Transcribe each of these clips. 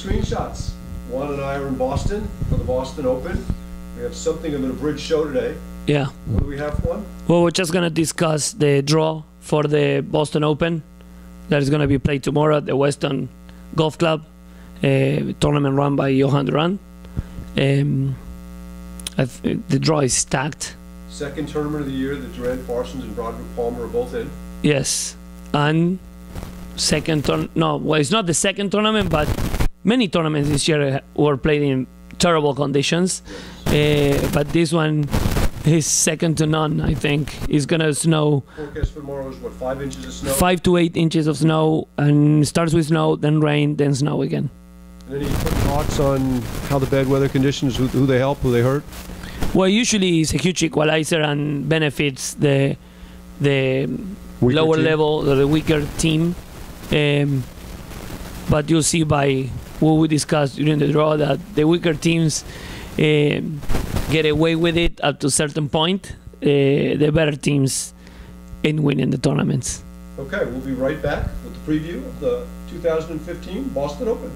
screenshots. Juan and I are in Boston for the Boston Open. We have something of an abridged show today. Yeah. What do we have, Juan? Well, we're just going to discuss the draw for the Boston Open that is going to be played tomorrow at the Weston Golf Club, a tournament run by Johan Duran. The draw is stacked. Second tournament of the year that Durant Parsons and Broderick Palmer are both in. Yes. And well, it's not the second tournament, but many tournaments this year were played in terrible conditions. But this one is second to none, I think. It's going to snow. Forecast for tomorrow is what, 5 inches of snow? 5 to 8 inches of snow, and starts with snow, then rain, then snow again. Any quick thoughts on how the bad weather conditions, who they help, who they hurt? Well, usually it's a huge equalizer and benefits the lower team. level, or the weaker team. But you'll see by what we discussed during the draw that the weaker teams get away with it up to a certain point. The better teams in winning the tournaments. Okay, we'll be right back with the preview of the 2015 Boston Open.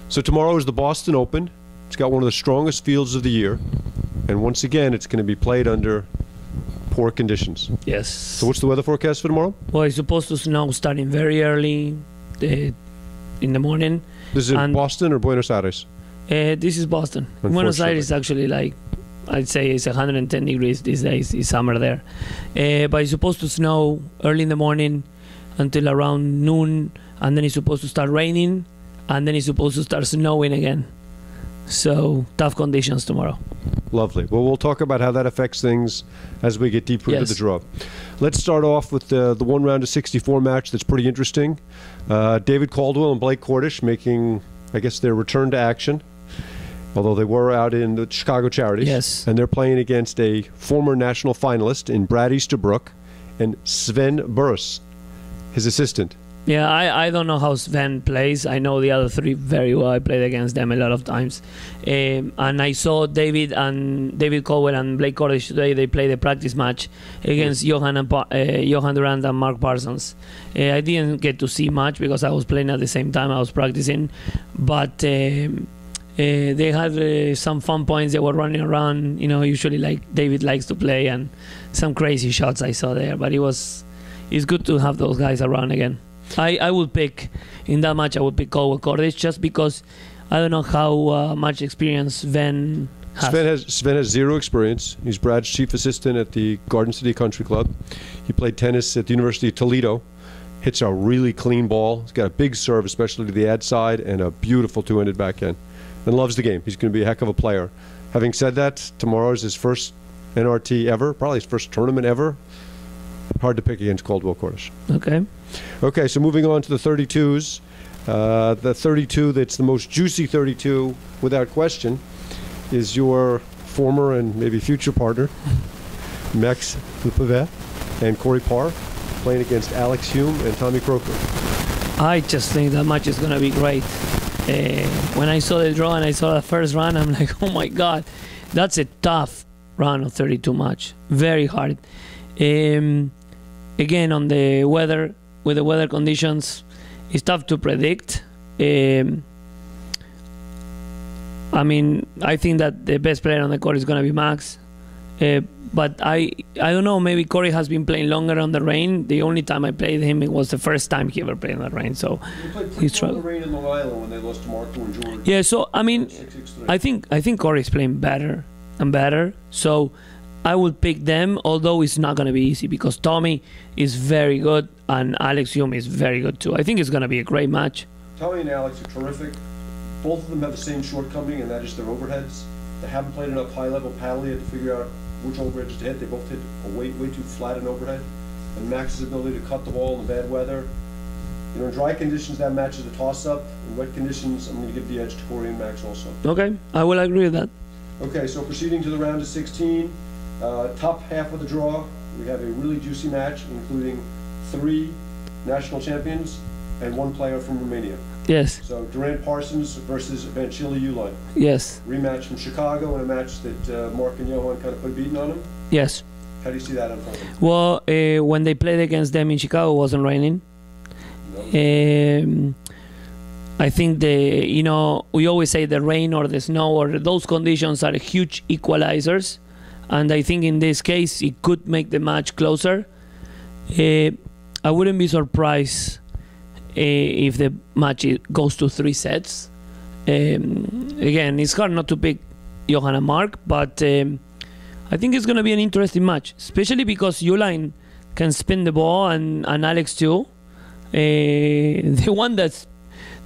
So tomorrow is the Boston Open. It's got one of the strongest fields of the year. And once again, it's going to be played under poor conditions. Yes. So what's the weather forecast for tomorrow? Well, it's supposed to snow starting very early in the morning. This is in Boston or Buenos Aires? This is Boston. Buenos Aires actually, like, I'd say it's 110 degrees these days. It's summer there. But it's supposed to snow early in the morning until around noon. And then it's supposed to start raining. And then it's supposed to start snowing again. So, tough conditions tomorrow. Lovely. Well, we'll talk about how that affects things as we get deeper into the draw. Let's start off with the one round of 64 match that's pretty interesting. David Caldwell and Blake Cordish making, I guess, their return to action, although they were out in the Chicago Charities. Yes. And they're playing against a former national finalist in Brad Easterbrook and Sven Burris, his assistant. Yeah, I don't know how Sven plays. I know the other three very well. I played against them a lot of times. And I saw David Caldwell and Blake Cordish today. They played a practice match against Johan Durant and Mark Parsons. I didn't get to see much because I was playing at the same time I was practicing. But they had some fun points. They were running around, usually like David likes to play, and some crazy shots I saw there. But it's good to have those guys around again. I would pick, in that match, I would pick Caldwell Cordish just because I don't know how much experience Sven has. Sven has zero experience. He's Brad's chief assistant at the Garden City Country Club. He played tennis at the University of Toledo. Hits a really clean ball. He's got a big serve, especially to the ad side, and a beautiful two-handed backhand. And loves the game. He's going to be a heck of a player. Having said that, tomorrow's his first NRT ever, probably his first tournament ever. Hard to pick against Caldwell Cordish. Okay, so moving on to the 32s. The 32 that's the most juicy 32, without question, is your former and maybe future partner, Max Hupavec and Corey Parr, playing against Alex Hume and Tommy Croker. I just think that match is going to be great. When I saw the draw and I saw the first round, I'm like, oh my God, that's a tough round of 32 match. Very hard. Again, on the weather, with the weather conditions, it's tough to predict. I think that the best player on the court is going to be Max. But I don't know, maybe Corey has been playing longer on the rain. The only time I played him, it was the first time he ever played on the rain. So he's played on the rain in Long Island when they lost to Marco and George. Yeah, so I think Corey's playing better and better. So I would pick them, although it's not going to be easy because Tommy is very good and Alex Hume is very good too. I think it's going to be a great match. Tommy and Alex are terrific. Both of them have the same shortcoming, and that is their overheads. They haven't played enough high-level paddle yet to figure out which overheads to hit. They both hit a way too flat an overhead. And Max's ability to cut the ball in the bad weather. In dry conditions, that match is a toss-up. In wet conditions, I'm going to give the edge to Corey and Max also. Okay, I will agree with that. Okay, so proceeding to the round of 16. Top half of the draw, we have a really juicy match, including 3 national champions and 1 player from Romania. Yes. So Durant Parsons versus Vanchili Uline. Yes. Rematch from Chicago in a match that Mark and Johan kind of put a beating on him. Yes. How do you see that unfolding? Well, when they played against them in Chicago, it wasn't raining. No. I think we always say the rain or the snow or those conditions are huge equalizers, and I think in this case it could make the match closer. I wouldn't be surprised if the match goes to 3 sets. Again, it's hard not to pick Johan and Mark, but I think it's going to be an interesting match, especially because Uline can spin the ball and Alex too. The one that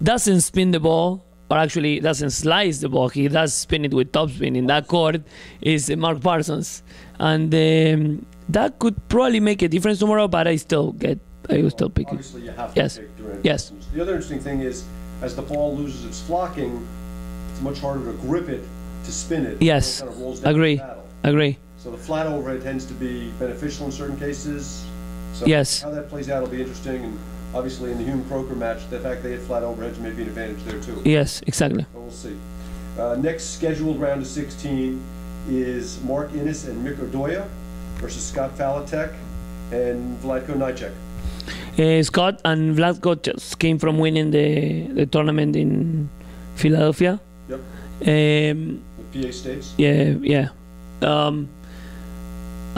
doesn't spin the ball, or actually doesn't slice the ball, he does spin it with topspin in that court, is Mark Parsons. And that could probably make a difference tomorrow, but I will still pick it. Obviously, you have to pick Durant. Yes. The other interesting thing is, as the ball loses its flocking, it's much harder to grip it, to spin it. Yes. So it kind of rolls down Agree. the paddle. Agree. So the flat overhead tends to be beneficial in certain cases. So Yes. how that plays out will be interesting. And obviously, in the Hume Croker match, the fact they hit flat overheads may be an advantage there too. Yes, exactly. But we'll see. Next scheduled round of 16 is Mark Innes and Mick Odoya versus Scott Falatek and Vlatko Nicek. Scott and Vlatko just came from winning the tournament in Philadelphia. Yep. Um, The PA States. yeah.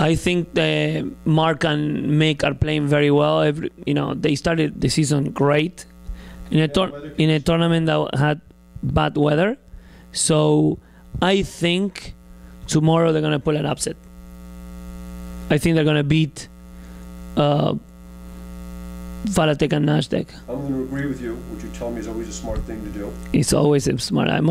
I think Mark and Mick are playing very well. They started the season great in a tournament that had bad weather. So I think tomorrow they're gonna pull an upset. I think they're gonna beat Falatek and Nasdaq. I'm going to agree with you. What you tell me is always a smart thing to do. It's always smart. I can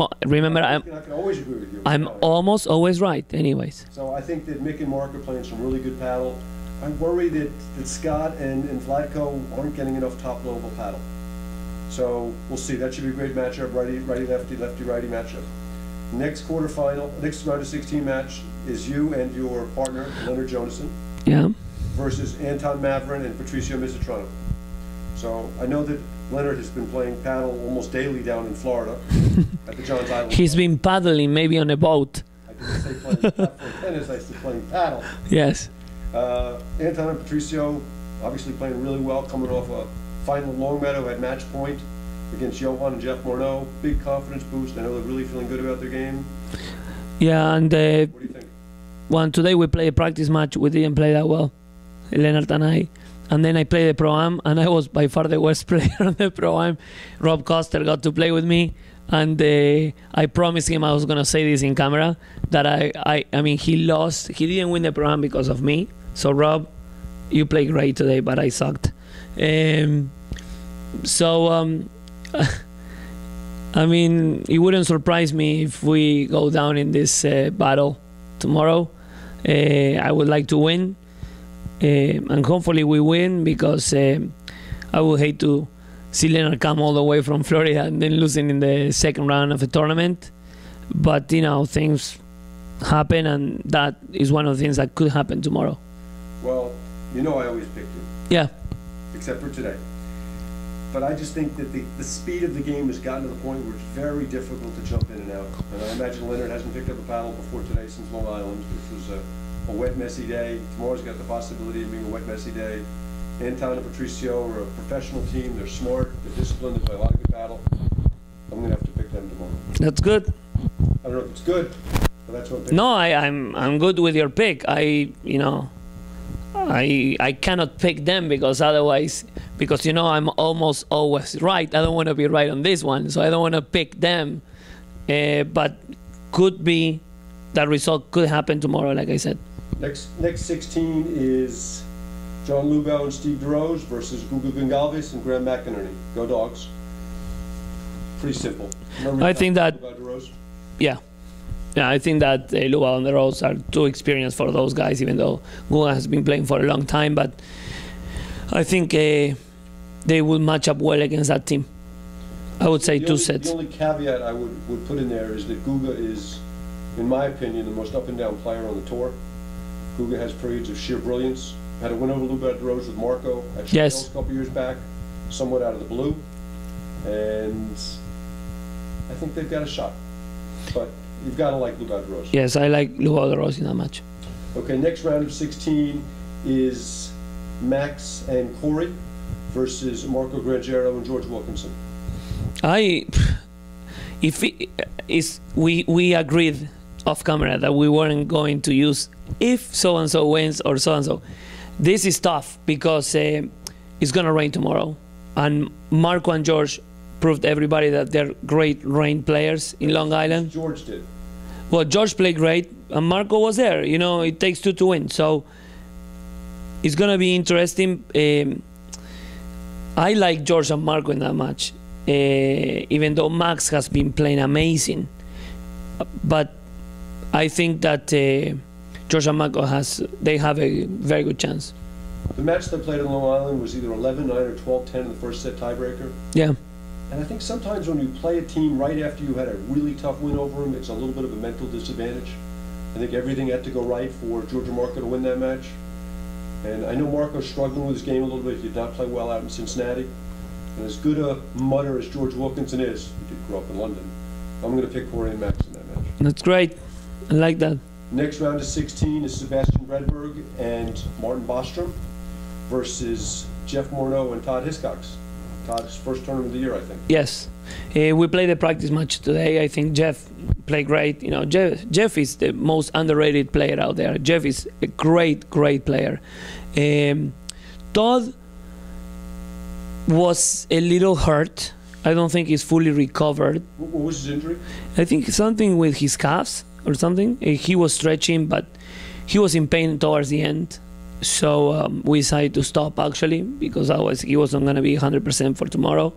always agree with you. I'm almost always right, anyways. So I think that Mick and Mark are playing some really good paddle. I'm worried that Scott and Vlatko aren't getting enough top-level paddle. So we'll see. That should be a great matchup. Righty, lefty, lefty, righty matchup. Next quarterfinal, next round of 16 match is you and your partner, Leonard Jonassen, Yeah. versus Anton Maverin and Patricio Misatrano. So I know that Leonard has been playing paddle almost daily down in Florida at the Johns Island. He's been paddling, maybe on a boat. I didn't say playing platform tennis, I said playing paddle. Yes. Anton and Patricio obviously playing really well, coming off a final in Longmeadow at match point against Johan and Jeff Morneau. Big confidence boost. I know they're really feeling good about their game. Yeah, and What do you think? today we played a practice match. We didn't play that well, Leonard and I. And then I played the Pro-Am, and I was by far the worst player on the Pro-Am. Rob Coster got to play with me, and I promised him I was going to say this in camera, that I mean, he lost. He didn't win the Pro-Am because of me. So, Rob, you played great today, but I sucked. I mean, it wouldn't surprise me if we go down in this battle tomorrow. I would like to win. And hopefully we win, because I would hate to see Leonard come all the way from Florida and then losing in the second round of a tournament. But things happen, and that is one of the things that could happen tomorrow. Well, I always pick you. Yeah. Except for today. But I just think that the speed of the game has gotten to the point where it's very difficult to jump in and out. And I imagine Leonard hasn't picked up a paddle before today since Long Island, which was a wet, messy day. Tomorrow's got the possibility of being a wet, messy day. Anton and Patricio are a professional team. They're smart, they're disciplined, they play a lot of good paddle. I'm going to have to pick them tomorrow. That's good. I don't know if it's good, but that's what I'm picking. No, I'm good with your pick. I cannot pick them because otherwise, I'm almost always right. I don't want to be right on this one, so I don't want to pick them. But could be that result could happen tomorrow, like I said. Next 16 is John Lubau and Steve DeRose versus Guga Gonçalves and Graham McInerney. Go Dogs. Pretty simple. I think that, DeRose? yeah, I think that Lubau and DeRose are too experienced for those guys, even though Guga has been playing for a long time. But I think they will match up well against that team. I would say 2 sets. The only caveat I would put in there is that Guga is, in my opinion, the most up-and-down player on the tour. Guga has periods of sheer brilliance. Had a win over Lubau DeRose with Marco at Charles a couple years back, somewhat out of the blue. and I think they've got a shot. But you've got to like Lubao de Rose. Yes, I like Lubao de Rose in that match. Okay, next round of 16 is Max and Corey versus Marco Grangeiro and George Wilkinson. We agreed off camera that we weren't going to use if so and so wins or so and so. This is tough because it's gonna rain tomorrow, and Marco and George proved everybody that they're great rain players in Long Island. George did. Well, George played great, and Marco was there. You know, it takes two to win, so it's gonna be interesting. I like George and Marco in that match, even though Max has been playing amazing. But I think that George and Marco have a very good chance. The match they played on Long Island was either 11-9 or 12-10 in the first set tiebreaker. Yeah. And I think sometimes when you play a team right after you had a really tough win over them, it's a little bit of a mental disadvantage. I think everything had to go right for George and Marco to win that match. And I know Marco's struggling with his game a little bit. He did not play well out in Cincinnati. And as good a mutter as George Wilkinson is, he did grow up in London, I'm going to pick Corey and Max in that match. That's great. I like that. Next round of 16 is Sebastian Bredberg and Martin Bostrom versus Jeff Morneau and Todd Hiscox. Todd's first tournament of the year, I think. Yes. We played the practice match today. I think Jeff played great. You know, Jeff is the most underrated player out there. Jeff is a great, great player. Todd was a little hurt. I don't think he's fully recovered. What was his injury? I think something with his calves or something. He was stretching, but he was in pain towards the end. So we decided to stop, actually, because otherwise he wasn't going to be 100% for tomorrow.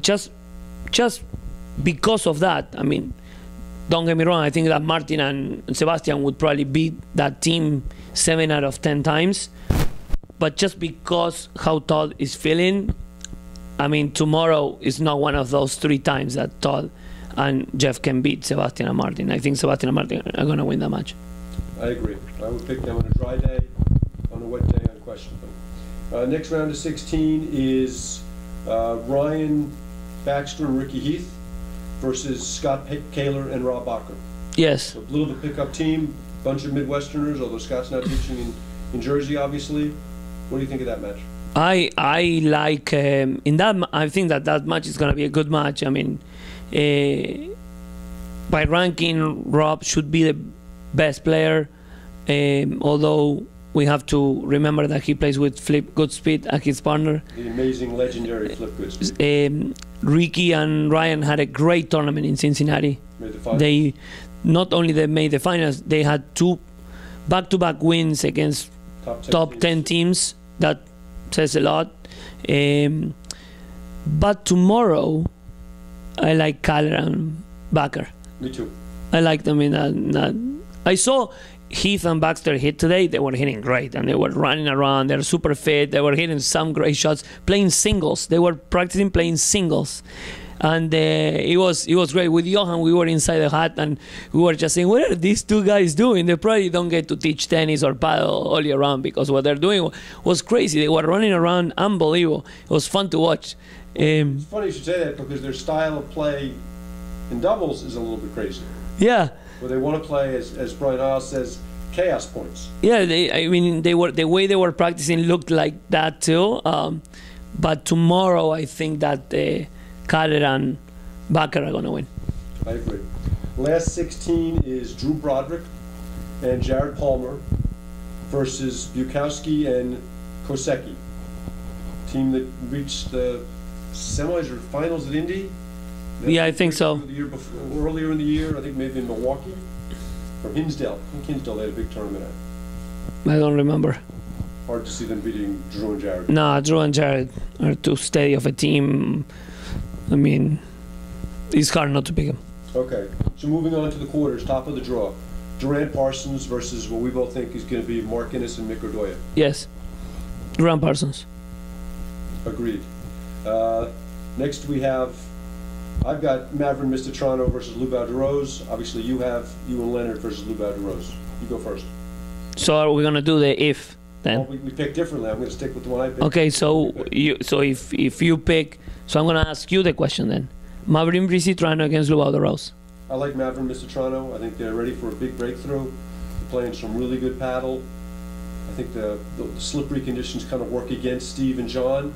Just because of that, I mean, don't get me wrong, I think that Martin and Sebastian would probably beat that team 7 out of 10 times. But just because how Todd is feeling, I mean, tomorrow is not one of those 3 times that Todd and Jeff can beat Sebastian and Martin. I think Sebastian and Martin are going to win that match. I agree. I would pick them on a dry day, on a wet day, unquestionably. Next round of 16 is Ryan Baxter and Ricky Heath versus Scott Kaler and Rob Bacher. Yes. A little bit pickup team, bunch of Midwesterners, although Scott's not teaching in Jersey, obviously. What do you think of that match? I like in that. I think that match is going to be a good match. I mean, by ranking, Rob should be the best player, although we have to remember that he plays with Flip Goodspeed as his partner. The amazing, legendary Flip Goodspeed. Ricky and Ryan had a great tournament in Cincinnati. Made the finals. They not only they made the finals, they had 2 back-to-back wins against top 10 teams. That says a lot. But tomorrow, I like Kaler and Bacher. Me too. I like them in that. I saw Heath and Baxter hit today. They were hitting great, and they were running around. They're super fit. They were hitting some great shots, playing singles. They were practicing playing singles, and it was great. With Johan, we were inside the hut, and we were just saying, what are these 2 guys doing? They probably don't get to teach tennis or paddle all year round, because what they're doing was crazy. They were running around, unbelievable. It was fun to watch. It's funny you should say that, because their style of play in doubles is a little bit crazy. Yeah. Where they want to play, as Brian Isles says, chaos points. Yeah, they were the way they were practicing looked like that too. But tomorrow, I think that Kaler and Bacher are going to win. I agree. Last 16 is Drew Broderick and Jared Palmer versus Bukowski and Kosecki. Team that reached the semis or finals at Indy. Yeah, I think so. The year before, earlier in the year, I think maybe in Milwaukee or Hinsdale. I think Hinsdale they had a big tournament at. I don't remember. Hard to see them beating Drew and Jared. No, Drew and Jared are too steady of a team. I mean, it's hard not to pick them. Okay, so moving on to the quarters, top of the draw. Durant Parsons versus what we both think is going to be Mark Innes and Mick Ordoya. Yes, Durant Parsons. Agreed. Next we have, I've got Maverick Mistotrano versus Lubao de Rose. Obviously you and Leonard versus Lubao de Rose. You go first. So are we going to do the if? then. Well, we picked differently. I'm going to stick with the one I picked. Okay, so if you pick, so I'm gonna ask you the question then. Maverick Brisitrano against Lubao de Rose. I like Maverick Mistrano. I think they're ready for a big breakthrough. They're playing some really good paddle. I think the slippery conditions kind of work against Steve and John.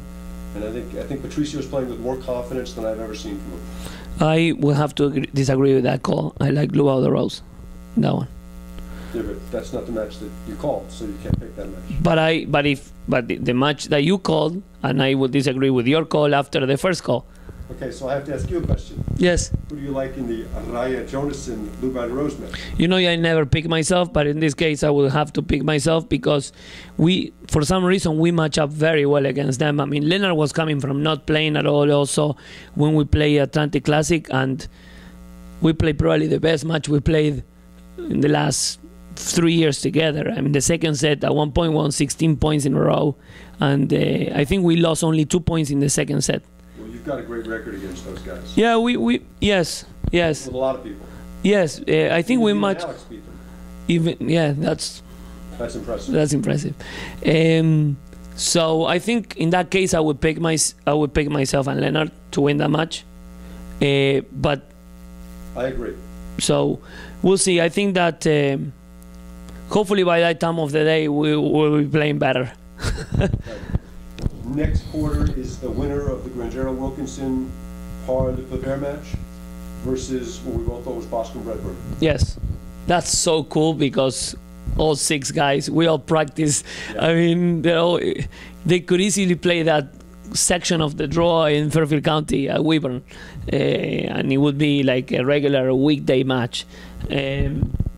And I think Patricio's playing with more confidence than I've ever seen from him. I will have to disagree with that call. I like Lubao de Rose, that one. Yeah, but that's not the match that you called, so you can't pick that match. But the match that you called, and I would disagree with your call after the first call. Okay, so I have to ask you a question. Yes. Who do you like in the Araya Jonassen Lubao de Rose match? You know, I never pick myself, but in this case, I will have to pick myself because for some reason, we match up very well against them. I mean, Leonard was coming from not playing at all also when we play Atlantic Classic, and we played probably the best match we played in the last 3 years together. I mean, the second set at one point won 16 points in a row, and I think we lost only 2 points in the second set. Well, you've got a great record against those guys. Yeah, yes. With a lot of people. Yes, I think we Even match. Alex beat them. That's impressive. That's impressive. So I think in that case I would pick myself and Leonard to win that match. But I agree. So we'll see. I think that hopefully by that time of the day we'll be playing better. Right. Next quarter is the winner of the Grangero Wilkinson Par Le Claver match versus what we both thought was Boston Redbird. Yes, that's so cool because all 6 guys, we all practice. Yeah. I mean, they could easily play that section of the draw in Fairfield County at Weyburn, and it would be like a regular weekday match.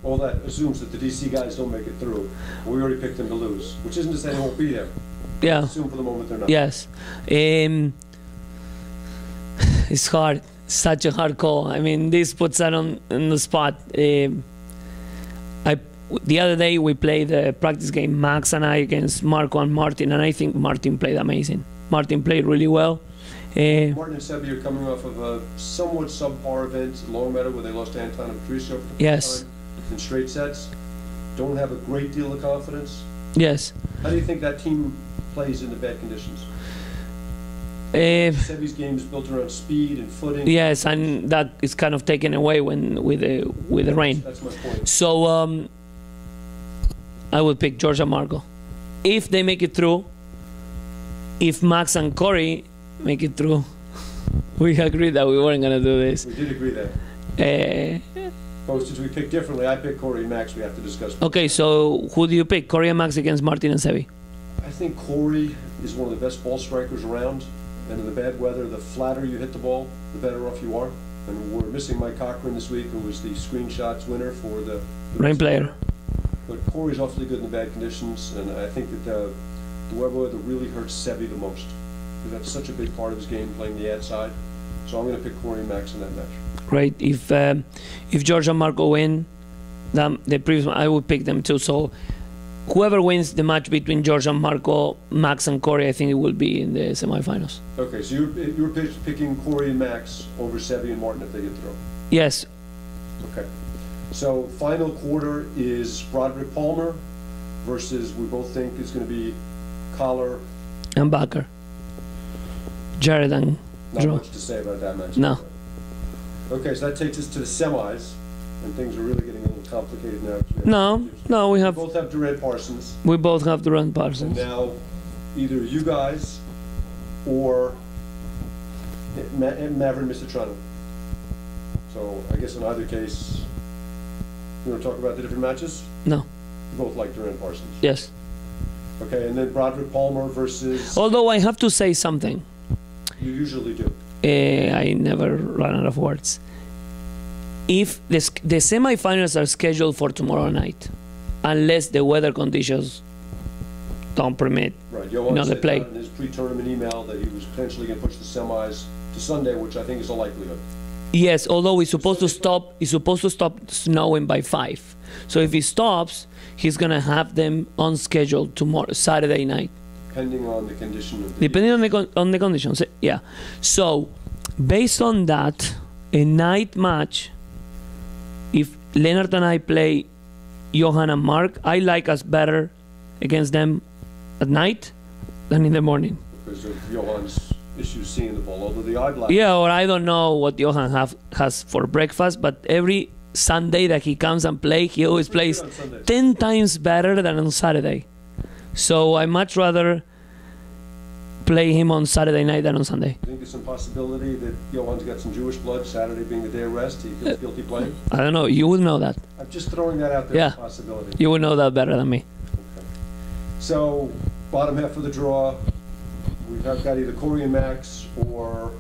All that assumes that the DC guys don't make it through. We already picked them to lose, which isn't to say they won't be there. Yeah. Assume for the moment they're not. Yes. It's hard. Such a hard call. I mean, this puts that on the spot. The other day we played the practice game, Max and I, against Marco and Martin, and I think Martin played amazing. Martin played really well. Martin and Sebi are coming off of a somewhat subpar event at Longmeadow where they lost to Anton and Patricio for the first time in straight sets. Don't have a great deal of confidence. Yes. How do you think that team plays in the bad conditions? Sebi's game is built around speed and footing. Yes, and that is kind of taken away with the rain. That's my point. So I would pick George and Marco. If they make it through, if Max and Corey make it through, we agreed that we weren't going to do this. We did agree that. But since we picked differently, I picked Corey and Max, we have to discuss. Okay, so who do you pick, Corey and Max against Martin and Sebi? I think Corey is one of the best ball strikers around. And in the bad weather, the flatter you hit the ball, the better off you are. And we're missing Mike Cochran this week, who was the screenshots winner for the rain player. But Corey's awfully good in the bad conditions, and I think that the wet weather really hurts Sebi the most. Because that's such a big part of his game, playing the ad side. So I'm going to pick Corey and Max in that match. Great. If George and Marco win, the previous one, I would pick them too. So whoever wins the match between George and Marco, Max and Corey, I think it will be in the semifinals. Okay, so you're picking Corey and Max over Sebi and Martin if they get through? Yes. Okay. So final quarter is Broderick Palmer versus, we both think, is going to be Collar and Bakker. Jared and Not Drew. much to say about that match. No. Okay, so that takes us to the semis, and things are really getting a little complicated now. No, we both have Durant Parsons. We both have Durant And Parsons. now, either you guys or Maverick Mistrano. So I guess in either case, you want to talk about the different matches? No. You both like Durant Parsons. Yes. Okay, and then Broderick Palmer versus. Although I have to say something. You usually do. I never run out of words. If the semifinals are scheduled for tomorrow night, unless the weather conditions don't permit, right. Johan the said play. In his pre-tournament email that he was potentially going to push the semis to Sunday, which I think is a likelihood. Yes, although it's supposed to stop. It's supposed to stop snowing by 5. So if he stops, he's gonna have them on schedule tomorrow, Saturday night. Depending on the condition of the Depending on the conditions, yeah. So, based on that, a night match. If Leonard and I play Johan and Mark, I like us better against them at night than in the morning. Because of Johan's issues seeing the ball, although the eye black. Yeah, or I don't know what Johan has for breakfast, but every Sunday that he comes and play, he always plays 10 times better than on Saturday. So I much rather play him on Saturday night than on Sunday. I think there's some possibility that Johan's got some Jewish blood, Saturday being the day of rest, he feels guilty playing. I don't know, you would know that. I'm just throwing that out there as a possibility. You would know that better than me. Okay. So, bottom half of the draw, we've got either Corey and Max or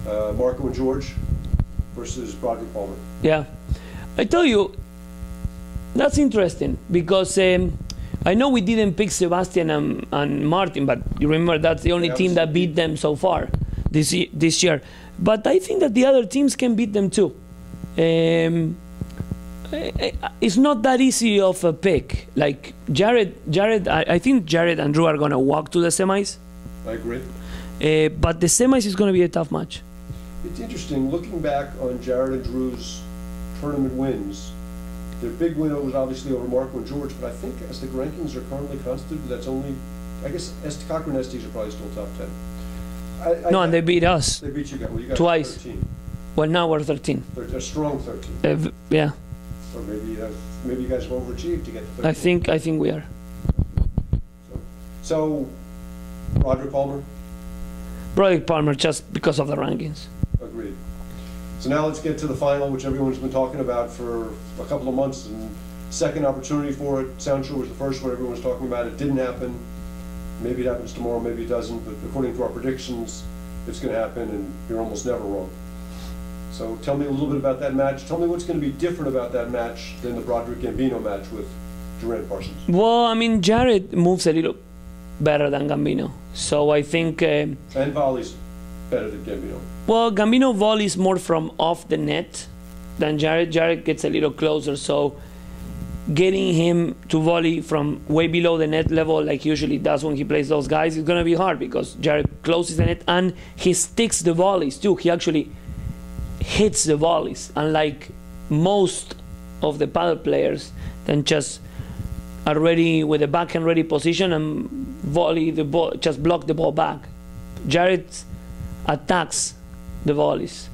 Marco and George versus Broderick Palmer. Yeah. I tell you, that's interesting because I know we didn't pick Sebastian and Martin, but you remember that's the only team that beat them so far this year. But I think that the other teams can beat them too. It's not that easy of a pick. Like Jared, I think Jared and Drew are going to walk to the semis. I agree. But the semis is going to be a tough match. It's interesting, looking back on Jared and Drew's tournament wins, their big win was obviously over Marco and George, but I think as the rankings are currently constituted, that's only, I guess, Cochran Estes are probably still top 10. No, and they beat us. They beat you guys. Well, you got twice. 13. Well, now we're 13. A strong 13. Yeah. Or maybe you guys have overachieved to get to 13. I think we are. So Broderick Palmer? Broderick Palmer, just because of the rankings. Agreed. So now let's get to the final, which everyone's been talking about for a couple of months, and second opportunity for it. Soundsure was the first one everyone was talking about. It didn't happen. Maybe it happens tomorrow, maybe it doesn't, but according to our predictions, it's going to happen, and you're almost never wrong. So tell me a little bit about that match. Tell me what's going to be different about that match than the Broderick Gambino match with Durant Parsons. Well, I mean, Jared moves a little better than Gambino, so I think... and volleys better than Gambino. Well, Gambino volleys more from off the net than Jared. Jared gets a little closer, so getting him to volley from way below the net level, like he usually does when he plays those guys, is going to be hard because Jared closes the net and he sticks the volleys too. He actually hits the volleys, unlike most of the paddle players then just are ready with the backhand ready position and volley the ball, just block the ball back. Jared attacks the volleys,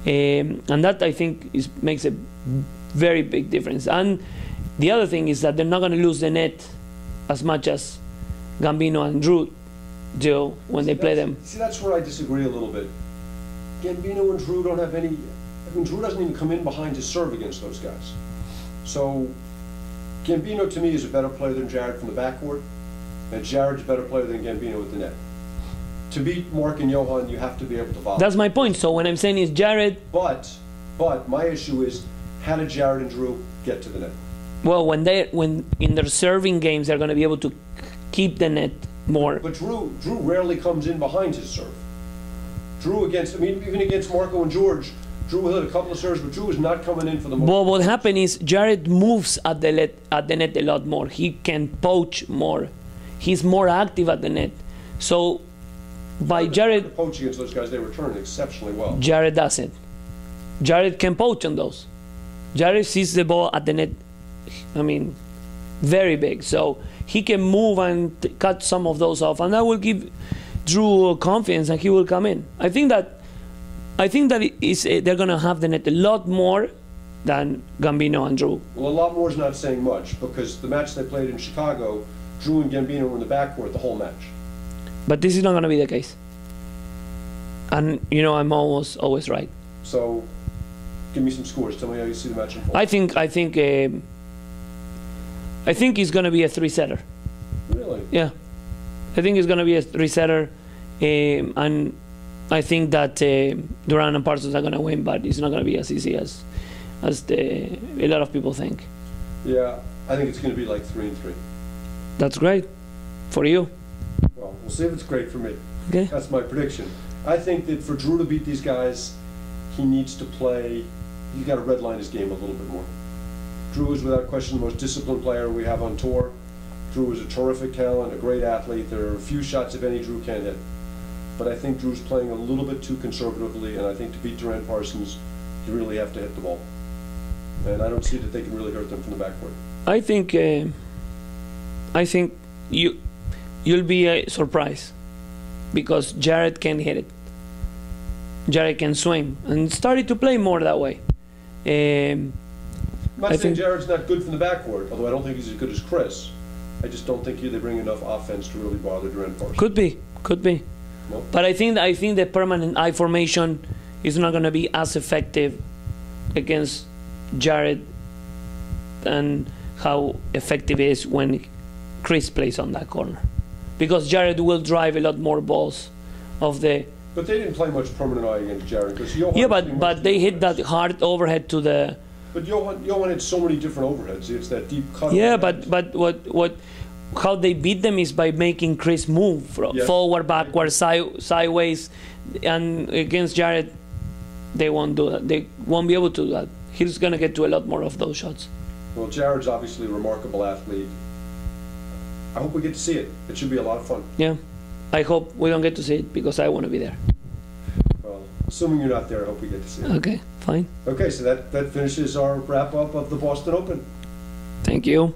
and that I think makes a very big difference. And the other thing is that they're not going to lose the net as much as Gambino and Drew do when they play them. See, that's where I disagree a little bit. Gambino and Drew don't have any. I mean, Drew doesn't even come in behind to serve against those guys. So Gambino to me is a better player than Jared from the backcourt, and Jared's a better player than Gambino with the net. To beat Mark and Johan, you have to be able to volley. That's my point. So what I'm saying is Jared. But my issue is, how did Jared and Drew get to the net? Well, when in their serving games, they're going to be able to keep the net more. But Drew rarely comes in behind his serve. Drew even against Marco and George, Drew hit a couple of serves, but Drew is not coming in for the most. Well, what happened is Jared moves at the net a lot more. He can poach more. He's more active at the net. So by Jared poach against those guys, they return exceptionally well. Jared doesn't. Jared can poach on those. Jared sees the ball at the net. I mean, very big. So he can move and cut some of those off, and that will give Drew confidence, and he will come in. I think that they're going to have the net a lot more than Gambino and Drew. Well, a lot more is not saying much, because the match they played in Chicago, Drew and Gambino were in the backcourt the whole match. But this is not going to be the case. And, I'm always right. So, give me some scores. Tell me how you see the match unfold. I think it's going to be a 3-setter. Really? Yeah. I think it's going to be a 3-setter. And I think that Durant and Parsons are going to win, but it's not going to be as easy as a lot of people think. Yeah, I think it's going to be like 3-3. That's great. For you? Well, we'll see if it's great for me. Okay. That's my prediction. I think that for Drew to beat these guys, he needs to play, he's got to redline his game a little bit more. Drew is without question the most disciplined player we have on tour. Drew is a terrific talent, a great athlete. There are a few shots, if any, Drew can hit. But I think Drew's playing a little bit too conservatively, and I think to beat Durant Parsons, you really have to hit the ball. And I don't see that they can really hurt them from the backcourt. I think you'll be surprised because Jared can hit it. Jared can swing and started to play more that way. I'm not I saying think- Jared's not good from the backcourt, although I don't think he's as good as Chris. I just don't think they bring enough offense to really bother Durant Parsons. Could be. No? But I think the permanent I formation is not going to be as effective against Jared than how effective it is when Chris plays on that corner, because Jared will drive a lot more balls of the. But they didn't play much permanent eye against Jared because Johan. Yeah, was pretty much but they the hit that overheads. hard overhead to the. But Johan had so many different overheads. It's that deep cut. Yeah, overhead. but what how they beat them is by making Chris move from Yeah. forward, backward, sideways, and against Jared, they won't do that. They won't be able to do that. He's gonna get to a lot more of those shots. Well, Jared's obviously a remarkable athlete. I hope we get to see it. It should be a lot of fun. Yeah, I hope we don't get to see it because I want to be there. Well, assuming you're not there, I hope we get to see it. Okay, fine. Okay, so that finishes our wrap up of the Boston Open. Thank you.